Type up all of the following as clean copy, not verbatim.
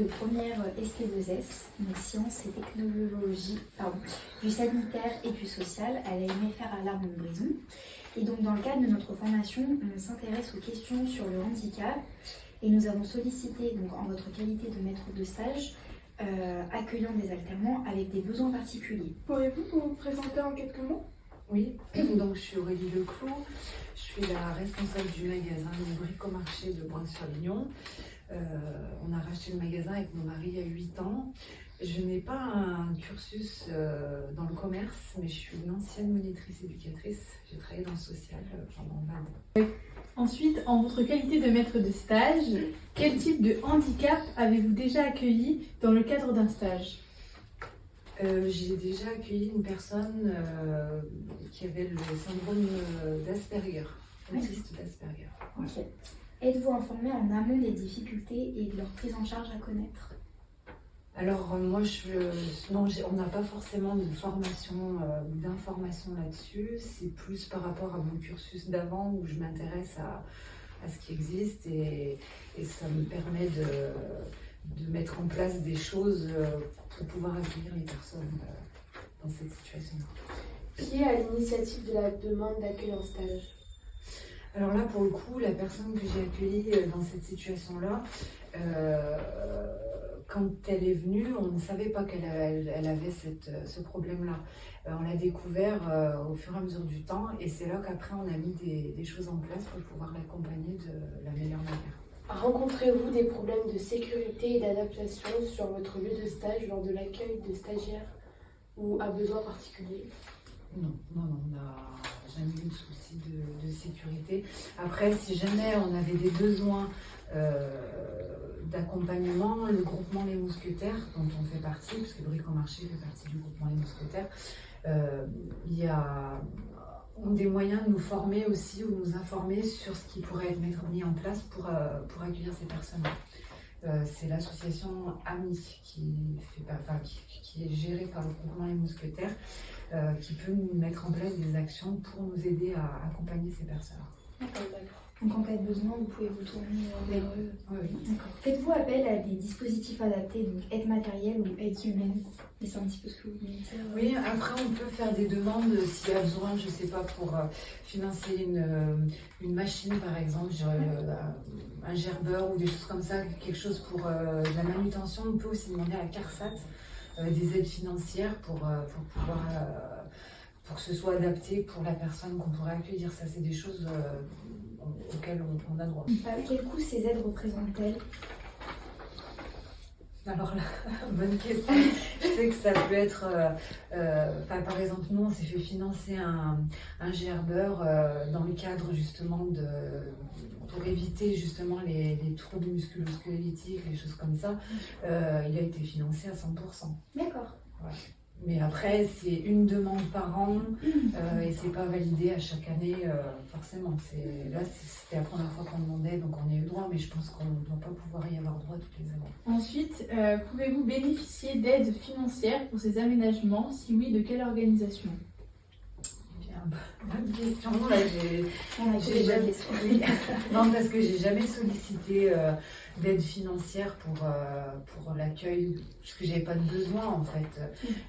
de première ST2S, donc sciences et technologies, du sanitaire et du social à l'AMFR à l'Arc-de-Montbrison. Et donc dans le cadre de notre formation, on s'intéresse aux questions sur le handicap et nous avons sollicité, donc en votre qualité de maître de stage, accueillant des alternants avec des besoins particuliers. Pourriez-vous vous présenter en quelques mots? Oui, donc je suis Aurélie Leclou, je suis la responsable du magasin du Bricomarché de Brun-sur-Lignon. On a racheté le magasin avec mon mari il y a 8 ans. Je n'ai pas un cursus dans le commerce, mais je suis une ancienne monitrice éducatrice. J'ai travaillé dans le social pendant 20 ans. Ensuite, en votre qualité de maître de stage, quel type de handicap avez-vous déjà accueilli dans le cadre d'un stage? J'ai déjà accueilli une personne qui avait le syndrome d'Asperger, autiste d'Asperger. Ok. Êtes-vous informé en amont des difficultés et de leur prise en charge à connaître? Alors moi, non, on n'a pas forcément de formation ou d'information là-dessus. C'est plus par rapport à mon cursus d'avant où je m'intéresse à ce qui existe et ça me permet de mettre en place des choses pour pouvoir accueillir les personnes dans cette situation-là. Qui est à l'initiative de la demande d'accueil en stage? Alors là, pour le coup, la personne que j'ai accueillie dans cette situation-là, quand elle est venue, on ne savait pas qu'elle avait ce problème-là. On l'a découvert au fur et à mesure du temps et c'est là qu'après on a mis des choses en place pour pouvoir l'accompagner de la meilleure manière. Rencontrez-vous des problèmes de sécurité et d'adaptation sur votre lieu de stage lors de l'accueil de stagiaires ou à besoins particuliers? Non, on n'a jamais eu de souci de sécurité. Après, si jamais on avait des besoins d'accompagnement, le groupement Les Mousquetaires, dont on fait partie, parce que Bricomarché fait partie du groupement Les Mousquetaires, ont des moyens de nous former aussi ou nous informer sur ce qui pourrait être mis en place pour accueillir ces personnes-là. C'est l'association AMI qui est gérée par le groupement Les Mousquetaires qui peut nous mettre en place des actions pour nous aider à accompagner ces personnes. D'accord. Donc en cas de besoin, vous pouvez vous tourner vers eux. Oui. D'accord. Faites-vous appel à des dispositifs adaptés, donc aide matérielle ou aide humaine? Et c'est un petit peu ce que vous voulez dire. Oui, après on peut faire des demandes s'il y a besoin, je ne sais pas, pour financer une machine par exemple, un gerbeur ou des choses comme ça, quelque chose pour la manutention. On peut aussi demander à CARSAT des aides financières pour que ce soit adapté pour la personne qu'on pourrait accueillir. Ça, c'est des choses auxquelles on a droit. Quel coût ces aides représentent-elles? Alors là, bonne question. Je sais que ça peut être, par exemple, nous on s'est fait financer un gerbeur dans le cadre justement pour éviter justement les troubles musculo-squelettiques, les choses comme ça. Il a été financé à 100%. D'accord. Ouais. Mais après, c'est une demande par an et c'est pas validé à chaque année forcément. Là, c'était la première fois qu'on demandait, donc on y a eu droit, mais je pense qu'on ne doit pas pouvoir y avoir droit toutes les années. Ensuite, pouvez-vous bénéficier d'aides financières pour ces aménagements? Si oui, de quelle organisation? Bonne question. Là, j'ai jamais... Non, parce que j'ai jamais sollicité d'aide financière pour l'accueil, parce que j'avais pas de besoin en fait.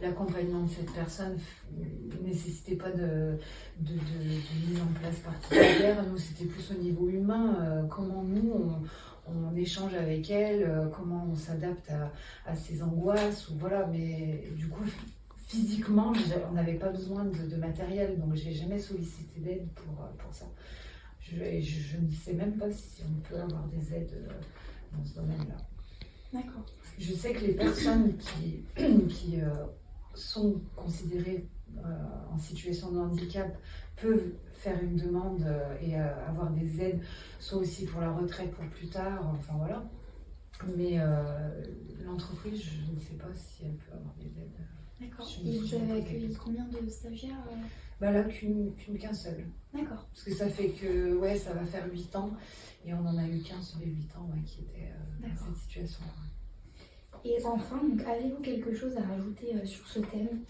L'accompagnement de cette personne ne nécessitait pas de mise en place particulière. Nous, c'était plus au niveau humain, comment nous on échange avec elle, comment on s'adapte à ses angoisses, ou voilà. Mais du coup, physiquement, on n'avait pas besoin de matériel, donc j'ai jamais sollicité d'aide pour ça. Je ne sais même pas si on peut avoir des aides dans ce domaine-là. D'accord. Je sais que les personnes qui sont considérées en situation de handicap peuvent faire une demande et avoir des aides, soit aussi pour la retraite pour plus tard, enfin voilà. Mais l'entreprise, je ne sais pas si elle peut avoir des aides. D'accord. Et vous avez accueilli combien de stagiaires? Là, qu'un seul. D'accord. Parce que ça fait que, ça va faire 8 ans, et on en a eu qu'un sur les 8 ans qui était dans cette situation-là. Et enfin, donc, avez-vous quelque chose à rajouter sur ce thème?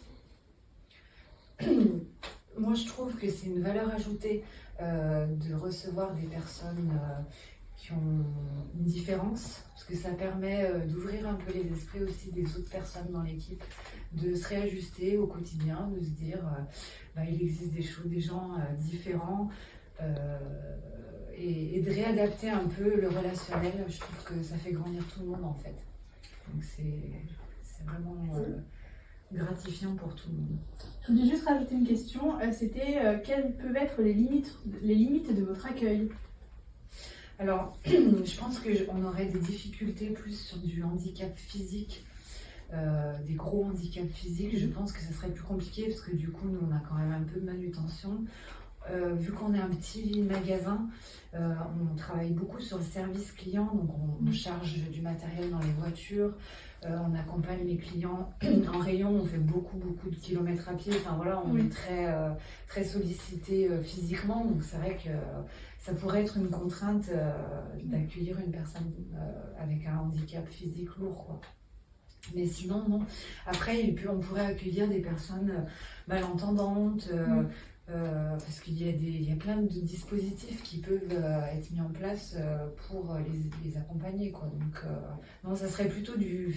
Moi, je trouve que c'est une valeur ajoutée de recevoir des personnes qui ont une différence, parce que ça permet d'ouvrir un peu les esprits aussi des autres personnes dans l'équipe, de se réajuster au quotidien, de se dire il existe des gens différents et de réadapter un peu le relationnel. Je trouve que ça fait grandir tout le monde en fait. Donc c'est vraiment gratifiant pour tout le monde. Je voulais juste rajouter une question, c'était quelles peuvent être les limites de votre accueil? Alors, je pense qu'on aurait des difficultés plus sur du handicap physique, des gros handicaps physiques. Je pense que ça serait plus compliqué parce que du coup, nous, on a quand même un peu de manutention. Vu qu'on est un petit magasin, on travaille beaucoup sur le service client, donc on charge du matériel dans les voitures, on accompagne les clients en rayon, on fait beaucoup de kilomètres à pied, enfin voilà, on est très sollicité physiquement, donc c'est vrai que ça pourrait être une contrainte d'accueillir une personne avec un handicap physique lourd, quoi. Mais sinon, non. Après, on pourrait accueillir des personnes malentendantes, parce qu'il y a plein de dispositifs qui peuvent être mis en place pour les accompagner, quoi. Donc, non, ça serait plutôt du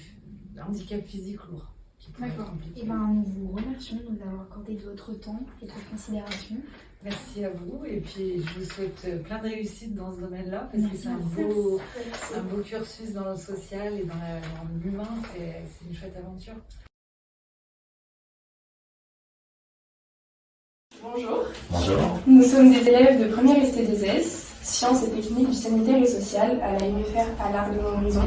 handicap physique lourd qui pourrait être compliqué. Et nous vous remercions de nous avoir accordé de votre temps et de votre considération. Merci à vous, et puis je vous souhaite plein de réussite dans ce domaine-là, parce que c'est un beau cursus dans le social et dans l'humain, c'est une chouette aventure. Bonjour. Bonjour. Nous sommes des élèves de première ST2S, Sciences et Techniques du Sanitaire et Social à la MFR à l'Arc de Montbrison.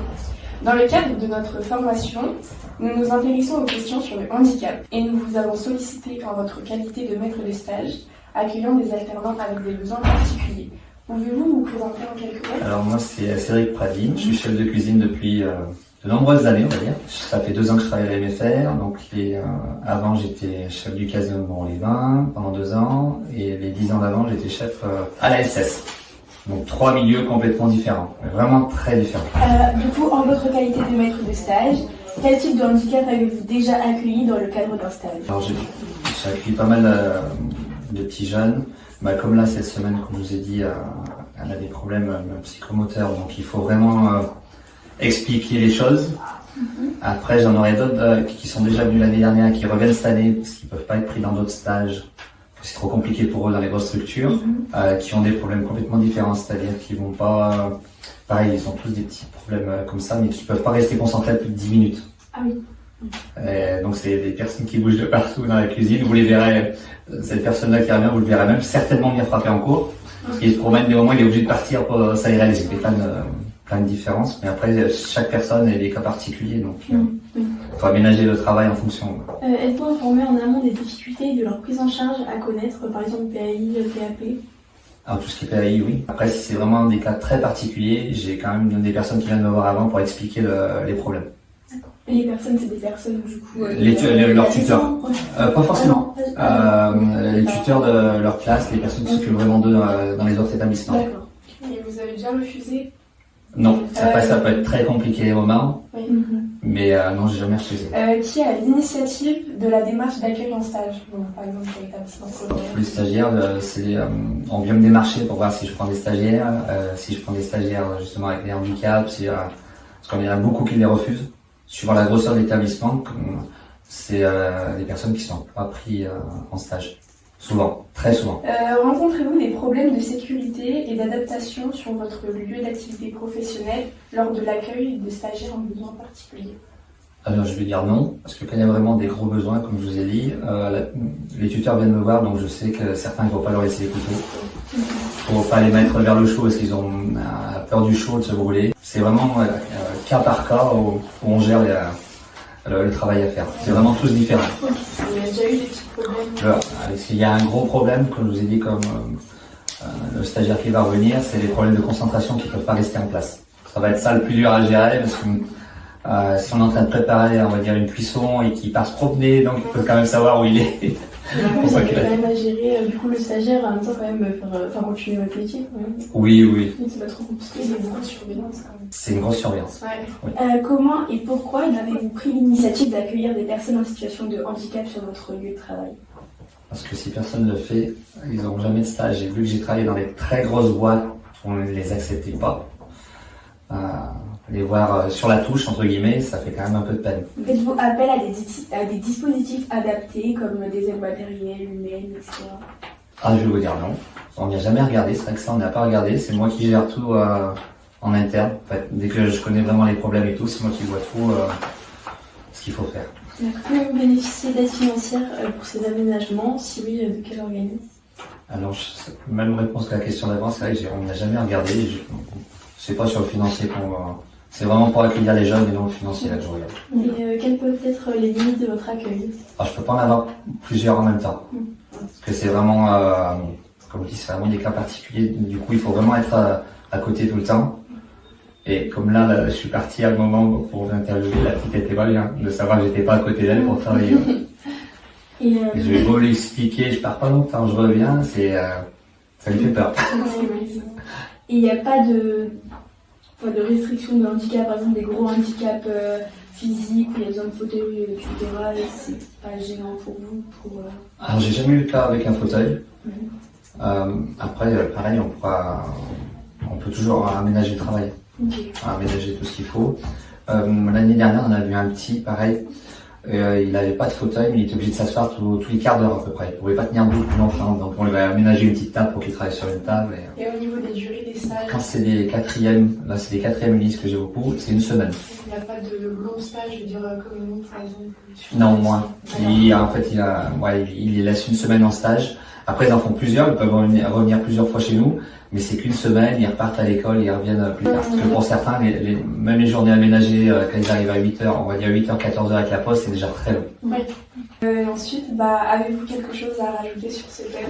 Dans le cadre de notre formation, nous nous intéressons aux questions sur le handicap et nous vous avons sollicité en votre qualité de maître de stage, accueillant des alternants avec des besoins particuliers. Pouvez-vous vous présenter en quelques mots? Alors moi c'est Cédric Pradine, je suis chef de cuisine depuis de nombreuses années, on va dire. Ça fait 2 ans que je travaille à la MFR, donc avant j'étais chef du casino de Mont-les-Vins pendant 2 ans, et les 10 ans d'avant j'étais chef à la SS. Donc 3 milieux complètement différents, vraiment très différents. Du coup, en votre qualité de maître de stage, quel type de handicap avez-vous déjà accueilli dans le cadre d'un stage? Alors j'ai accueilli pas mal de petits jeunes. Comme là cette semaine, comme je vous ai dit, elle a des problèmes psychomoteurs, donc il faut vraiment expliquer les choses. Après j'en aurai d'autres qui sont déjà venus l'année dernière, qui reviennent cette année parce qu'ils peuvent pas être pris dans d'autres stages. C'est trop compliqué pour eux dans les grosses structures, qui ont des problèmes complètement différents, c'est-à-dire qu'ils vont pas... pareil, ils ont tous des petits problèmes comme ça, mais qui peuvent pas rester concentrés plus de 10 minutes. Ah oui. Donc c'est des personnes qui bougent de partout dans la cuisine, vous les verrez, cette personne-là qui revient, vous le verrez même certainement venir frapper en cours, parce qu'il se promène des moments, il est obligé de partir pour s'aérer les yeux. Plein de différences, mais après chaque personne a des cas particuliers, donc il faut aménager le travail en fonction. Êtes-vous informé en amont des difficultés de leur prise en charge à connaître, par exemple PAI, PAP? Alors tout ce qui est PAI, oui. Après si c'est vraiment des cas très particuliers, j'ai quand même des personnes qui viennent me voir avant pour expliquer les problèmes. D'accord. Et les personnes, c'est des personnes du coup... leurs tuteurs. Pas forcément. Les tuteurs de leur classe, les personnes qui s'occupent vraiment d'eux dans les autres établissements. D'accord. Et vous avez déjà refusé? Non, ça peut être très compliqué les moments, mais non, j'ai jamais refusé. Qui a l'initiative de la démarche d'accueil en stage? Bon, par exemple, pour l'établissement scolaire. Les stagiaires, on vient me démarcher pour voir si je prends des stagiaires, justement avec des handicaps, parce qu'il y en a beaucoup qui les refusent. Suivant la grosseur de l'établissement, c'est des personnes qui ne sont pas prises en stage. Souvent, très souvent. Rencontrez-vous des problèmes de sécurité et d'adaptation sur votre lieu d'activité professionnelle lors de l'accueil de stagiaires en besoins particuliers? Alors je vais dire non, parce que quand il y a vraiment des gros besoins, comme je vous ai dit, les tuteurs viennent me voir, donc je sais que certains ne vont pas leur laisser les couteaux. Il ne faut pas les mettre vers le chaud parce qu'ils ont peur du chaud, de se brûler. C'est vraiment cas par cas où on gère le travail à faire. C'est vraiment tous différents. Il y a déjà eu des petits problèmes? S'il y a un gros problème, comme je vous ai dit, comme le stagiaire qui va revenir, c'est les problèmes de concentration qui ne peuvent pas rester en place. Ça va être ça le plus dur à gérer, parce que si on est en train de préparer, on va dire, une cuisson et qu'il part se promener, donc il peut quand même savoir où il est. Vous avez quand même à gérer, du coup, le stagiaire en même temps, quand même, faire continuer votre métier. Oui. C'est pas trop compliqué. C'est une grosse surveillance quand même. C'est une grosse surveillance. Ouais. Oui. Comment et pourquoi avez-vous pris l'initiative d'accueillir des personnes en situation de handicap sur votre lieu de travail? Parce que si personne ne le fait, ils n'auront jamais de stage. Et vu que j'ai travaillé dans des très grosses boîtes, on ne les acceptait pas. les voir sur la touche, entre guillemets, ça fait quand même un peu de peine. Faites-vous appel à des dispositifs adaptés comme des aides matérielles, humaines, etc. Ah, je vais vous dire non. On n'y a jamais regardé, c'est vrai que ça, on n'a pas regardé. C'est moi qui gère tout en interne. En fait, dès que je connais vraiment les problèmes et tout, c'est moi qui vois tout ce qu'il faut faire. Pouvez-vous bénéficier d'aides financières pour ces aménagements? Si oui, de quel organisme? Alors, même réponse que la question d'avant, c'est vrai qu'on n'a jamais regardé. C'est pas sur le financier qu'on va. C'est vraiment pour accueillir les jeunes et non le financier là que je regarde. Et quelles peuvent être les limites de votre accueil? Alors, je peux pas en avoir plusieurs en même temps. Parce que c'est vraiment, comme je dis, c'est vraiment des cas particuliers. Du coup, il faut vraiment être à côté tout le temps. Et comme là, je suis parti à un moment pour l'interviewer, la petite était pas bien de savoir que j'étais pas à côté d'elle pour travailler. Et je vais beau lui expliquer, je pars pas longtemps, je reviens, ça lui fait peur. Et il n'y a pas de restriction de handicap, par exemple des gros handicaps physiques où il y a besoin de fauteuil, etc. Et c'est pas gênant pour vous Alors j'ai jamais eu le cas avec un fauteuil. Après, pareil, on peut toujours aménager le travail, aménager tout ce qu'il faut. L'année dernière, on a vu un petit, pareil. Il n'avait pas de fauteuil, mais il était obligé de s'asseoir tous les quarts d'heure à peu près. Il ne pouvait pas tenir debout plus longtemps, donc on lui a aménagé une petite table pour qu'il travaille sur une table. Et au niveau des durées des stages? Quand c'est des quatrièmes, là c'est des quatrièmes listes que j'ai beaucoup, c'est une semaine. Il n'y a pas de long stage, je veux dire, comme nous par exemple? Non, moins. Il les laisse une semaine en stage. Après, ils en font plusieurs, ils peuvent revenir plusieurs fois chez nous, mais c'est qu'une semaine, ils repartent à l'école, ils reviennent plus tard. Parce que pour certains, même les journées aménagées, quand ils arrivent à 8h, on va dire 8h, 14h avec la poste, c'est déjà très long. Ensuite, avez-vous quelque chose à rajouter sur ce thème?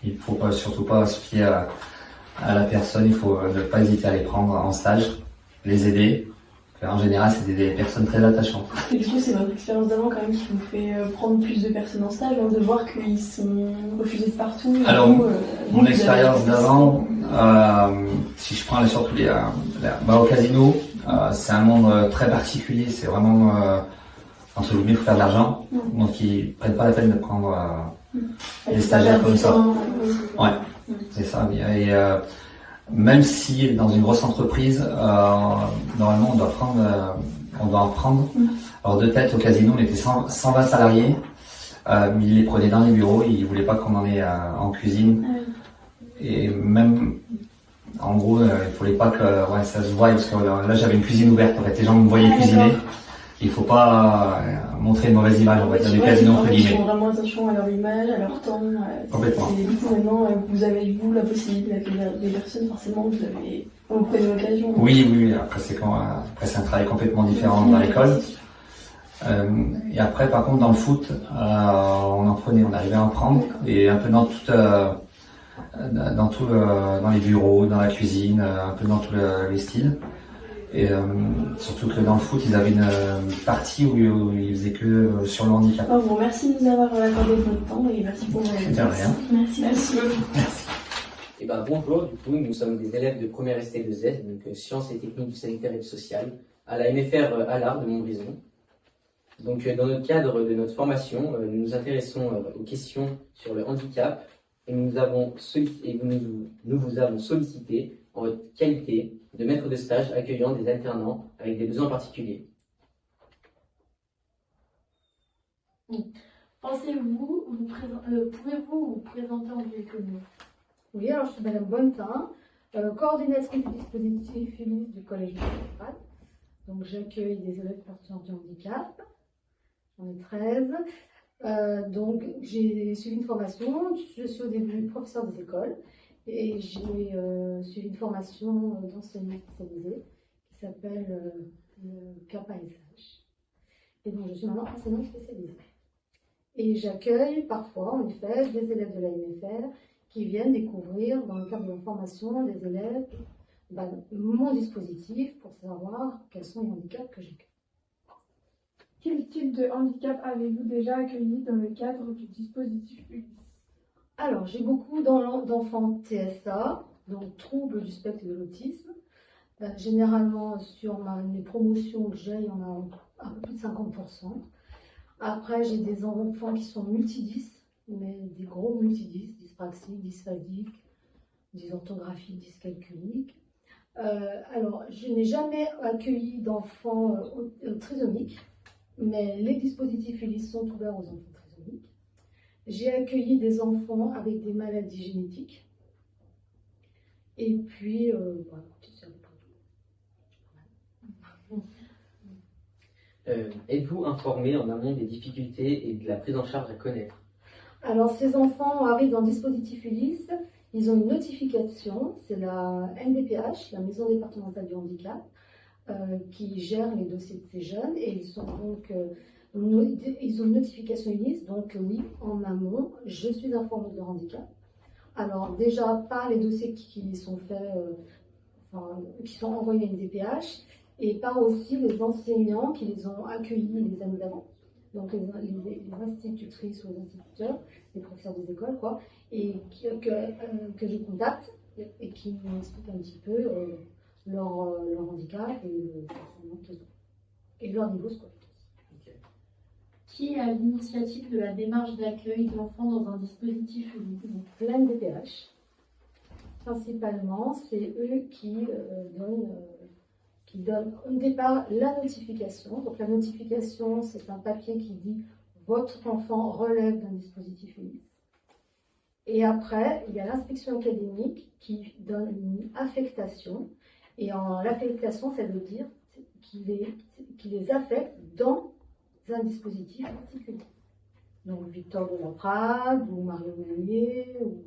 Il faut surtout pas se fier à la personne, il faut ne pas hésiter à les prendre en stage, les aider. En général, c'est des personnes très attachantes. Et du coup, c'est votre expérience d'avant quand même qui vous fait prendre plus de personnes en stage, de voir qu'ils sont refusés de partout. Alors, mon expérience d'avant, si je prends surtout au casino, c'est un monde très particulier. C'est vraiment, entre guillemets, il faut faire de l'argent. Donc, ils prennent pas la peine de prendre des stagiaires comme ça. Ouais, c'est ça. Et, même si dans une grosse entreprise, normalement on doit en prendre. Alors de tête au casino, on était 120 salariés, mais ils les prenaient dans les bureaux, ils voulaient pas qu'on en ait en cuisine. Et même, en gros, il fallait pas que ça se voie, parce que là j'avais une cuisine ouverte, en fait, les gens me voyaient cuisiner. Il faut pas montrer une mauvaise image, on va dire, du casino entre guillemets. Ils font vraiment attention à leur image, à leur temps. Complètement. Et du coup, maintenant, vous avez, vous, la possibilité d'accueillir des personnes, forcément, vous prenez l'occasion. Oui. Après, c'est un travail complètement différent dans l'école. Et après, par contre, dans le foot, on arrivait à en prendre. Et un peu dans les bureaux, dans la cuisine, un peu dans tous les styles. Et surtout que dans le foot, ils avaient une partie où ils faisaient que sur le handicap. Je vous remercie de nous avoir accordé votre temps et merci pour votre De rien. Merci. Merci. Et bonjour, du coup, nous sommes des élèves de première ST2S, donc Sciences et Techniques du Sanitaire et du Social, à la MFR à l'Art de Montbrison. Donc, dans le cadre de notre formation, nous nous intéressons aux questions sur le handicap et nous vous avons sollicité en votre qualité de maître de stage accueillant des alternants avec des besoins particuliers. Pouvez-vous vous présenter en quelques mots? Oui, alors je suis Madame Bonnetin, coordinatrice du dispositif féministe du Collège municipal. Donc j'accueille des élèves porteurs du handicap. J'en ai 13. Donc j'ai suivi une formation. Je suis au début professeure des écoles et j'ai suivi une formation d'enseignant spécialisé qui s'appelle le CAPASH. Et donc je suis maintenant enseignante spécialisée. Et j'accueille parfois, en effet, des élèves de la MFR qui viennent découvrir, dans le cadre de la formation, des élèves, mon dispositif pour savoir quels sont les handicaps que j'accueille. Quel type de handicap avez-vous déjà accueilli dans le cadre du dispositif ULIS? Alors, j'ai beaucoup d'enfants TSA, donc troubles du spectre de l'autisme. Généralement, sur mes promotions que j'ai, il y en a un peu plus de 50%. Après, j'ai des enfants qui sont multidys, mais des gros multidys, dyspraxiques, dysphasiques, dysorthographiques, dyscalculiques. Alors, je n'ai jamais accueilli d'enfants trisomiques, mais les dispositifs Ulysse sont ouverts aux enfants trisomiques. J'ai accueilli des enfants avec des maladies génétiques. Et puis, voilà, c'est à peu près tout. Êtes-vous informé en amont des difficultés et de la prise en charge à connaître? Alors, ces enfants arrivent dans le dispositif Ulysse. Ils ont une notification, c'est la MDPH, la Maison départementale du handicap, qui gère les dossiers de ces jeunes. Et ils sont donc, ils ont une notification Ulysse, donc oui, en amont, je suis informée de leur handicap. Alors déjà, par les dossiers qui sont faits, qui sont envoyés à une DPH, et par aussi les enseignants qui les ont accueillis les années d'avant. Donc les institutrices ou les instituteurs, les professeurs des écoles, quoi, et que je contacte et qui m'expliquent un petit peu leur handicap et leur niveau scolaire. Qui est à l'initiative de la démarche d'accueil d'enfants dans un dispositif Ulysse? Plein de DPH. Principalement, c'est eux qui donnent au départ la notification. Donc la notification, c'est un papier qui dit votre enfant relève d'un dispositif Ulysse. Et après, il y a l'inspection académique qui donne une affectation. Et en l'affectation, ça veut dire qu'il les affecte dans un dispositif particulier. Donc Victor de la Prade ou Mario Meunier, ou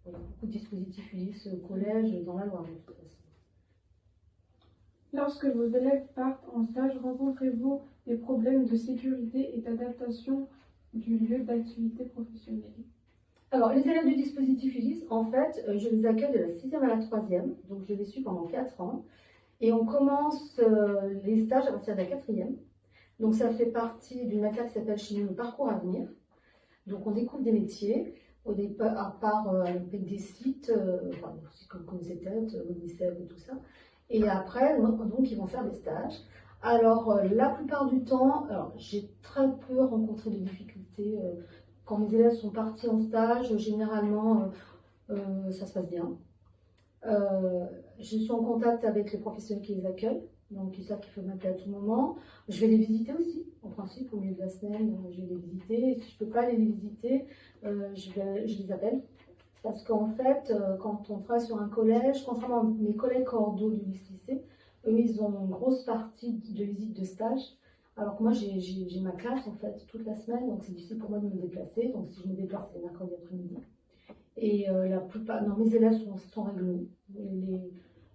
il y a beaucoup de dispositifs Ulysse au collège dans la Loire de toute façon. Lorsque vos élèves partent en stage, rencontrez-vous des problèmes de sécurité et d'adaptation du lieu d'activité professionnelle? Alors, les élèves du dispositif Ulysse, en fait, je les accueille de la 6e à la 3e, donc je les suis pendant 4 ans. Et on commence les stages à partir de la 4e. Donc, ça fait partie d'une matière qui s'appelle chez nous le parcours à venir. Donc, on découvre des métiers, au départ, à part avec des sites, comme Concetet, Odyssey et tout ça. Et après, donc, ils vont faire des stages. Alors, la plupart du temps, j'ai très peu rencontré de difficultés. Quand mes élèves sont partis en stage, généralement, ça se passe bien. Je suis en contact avec les professionnels qui les accueillent, donc ils savent qu'il faut m'appeler à tout moment. Je vais les visiter aussi, en principe, au milieu de la semaine, je vais les visiter. Et si je ne peux pas les visiter, je les appelle. Parce qu'en fait, quand on travaille sur un collège, contrairement à mes collègues cordeaux du lycée, eux, ils ont une grosse partie de visite de stage. Alors que moi, j'ai ma classe, en fait, toute la semaine, donc c'est difficile pour moi de me déplacer. Donc si je me déplace, c'est mercredi après-midi. Et la plupart, non, mes élèves sont réglo.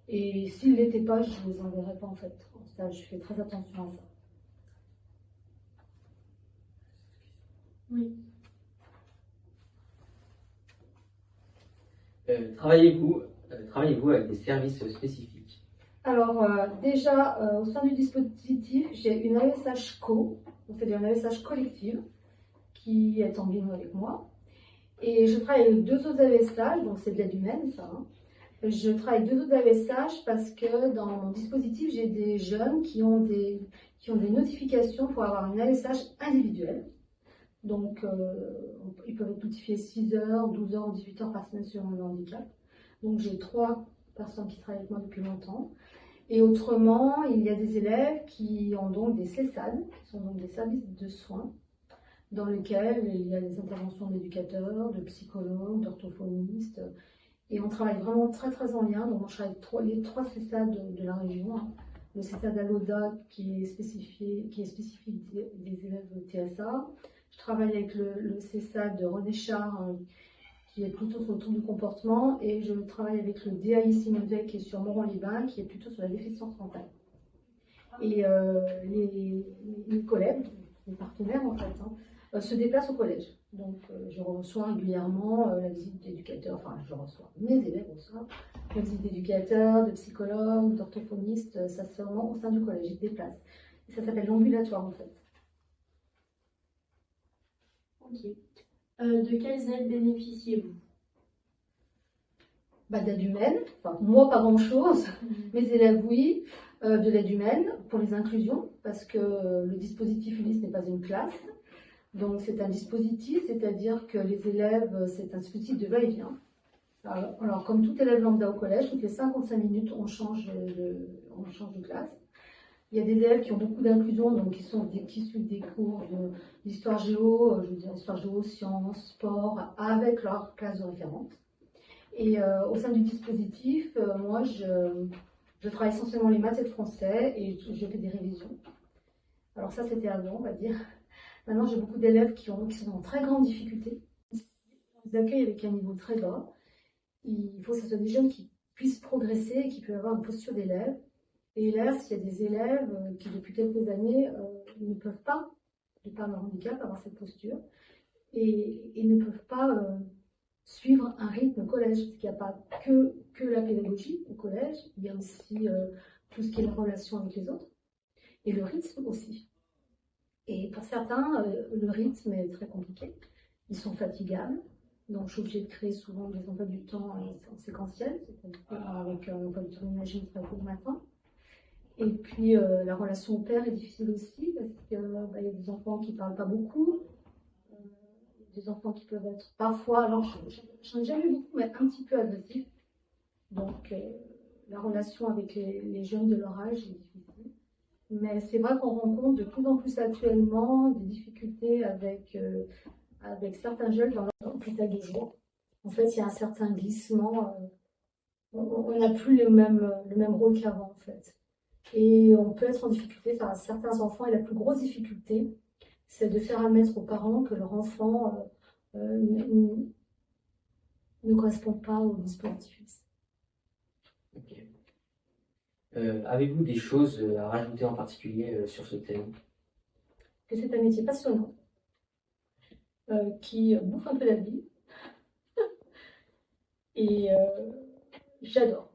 Et s'ils ne l'étaient pas, je ne les enverrai pas, en fait, en stage. Je fais très attention à ça. Oui. Travaillez-vous avec des services spécifiques? Alors, déjà, au sein du dispositif, j'ai une AESH co, c'est-à-dire une AESH collective, qui est en binôme avec moi. Et je travaille avec 2 autres AESH, donc c'est de l'aide humaine, ça. Hein. Je travaille avec 2 autres AESH parce que dans mon dispositif, j'ai des jeunes qui ont des notifications pour avoir une AESH individuelle. Donc, ils peuvent être notifiés 6 heures, 12 heures ou 18 heures par semaine sur un handicap. Donc, j'ai 3 personnes qui travaillent avec moi depuis longtemps. Et autrement, il y a des élèves qui ont donc des CESAD, qui sont donc des services de soins, dans lesquels il y a des interventions d'éducateurs, de psychologues, d'orthophonistes. Et on travaille vraiment très très en lien. Donc, moi, je travaille avec les 3 CESAD de la région. Hein. Le CESAD à l'ODA qui est spécifique des élèves TSA. Je travaille avec le CESAD de René Char, qui est plutôt sur le trouble du comportement, et je travaille avec le DAI Simone Veil, qui est sur Moron-les-Bains, qui est plutôt sur la déficience mentale. Et les collègues, les partenaires en fait, se déplacent au collège. Donc je reçois régulièrement la visite d'éducateurs, mes élèves reçoivent la visite d'éducateurs, de psychologues, d'orthophonistes, ça se fait vraiment au sein du collège, ils se déplacent. Et ça s'appelle l'ambulatoire en fait. Ok. De quelles aides bénéficiez-vous? D'aide humaine, moi pas grand chose, mes élèves oui, de l'aide humaine pour les inclusions, parce que le dispositif Ulysse n'est pas une classe, donc c'est un dispositif, c'est-à-dire que les élèves, c'est un dispositif de va-et-vient. Alors, comme tout élève lambda au collège, toutes les 55 minutes, on change de classe. Il y a des élèves qui ont beaucoup d'inclusion, donc qui suivent des cours d'histoire géo, je veux dire histoire géo, sciences, sport, avec leur classe de référente. Et au sein du dispositif, moi, je travaille essentiellement les maths et le français et je fais des révisions. Alors ça, c'était avant, on va dire. Maintenant, j'ai beaucoup d'élèves qui sont en très grande difficulté. Ils accueillent avec un niveau très bas. Il faut que ce soit des jeunes qui puissent progresser et qui peuvent avoir une posture d'élève. Et hélas, il y a des élèves qui, depuis quelques années, ne peuvent pas, de par leur handicap, avoir cette posture et ne peuvent pas suivre un rythme au collège. Parce qu'il n'y a pas que la pédagogie au collège, il y a aussi tout ce qui est la relation avec les autres et le rythme aussi. Et pour certains, le rythme est très compliqué. Ils sont fatigables. Donc, je suis obligée de créer souvent des emplois du temps en séquentiel, c'est-à-dire avec un emploi du temps imagine très tôt le matin. Et puis, la relation au père est difficile aussi, parce qu'il y a des enfants qui ne parlent pas beaucoup, des enfants qui peuvent être parfois, alors je n'en ai jamais eu beaucoup, mais un petit peu agressifs. Donc, la relation avec les jeunes de leur âge est difficile. Mais c'est vrai qu'on rencontre de plus en plus actuellement des difficultés avec certains jeunes dans leur hôpital de jour. En fait, il y a un certain glissement. On n'a plus le même rôle qu'avant, en fait. Et on peut être en difficulté face à certains enfants. Et la plus grosse difficulté, c'est de faire admettre aux parents que leur enfant ne correspond pas au dispositif. Ok. Avez-vous des choses à rajouter en particulier sur ce thème? Que c'est un métier passionnant, qui bouffe un peu la vie. Et j'adore.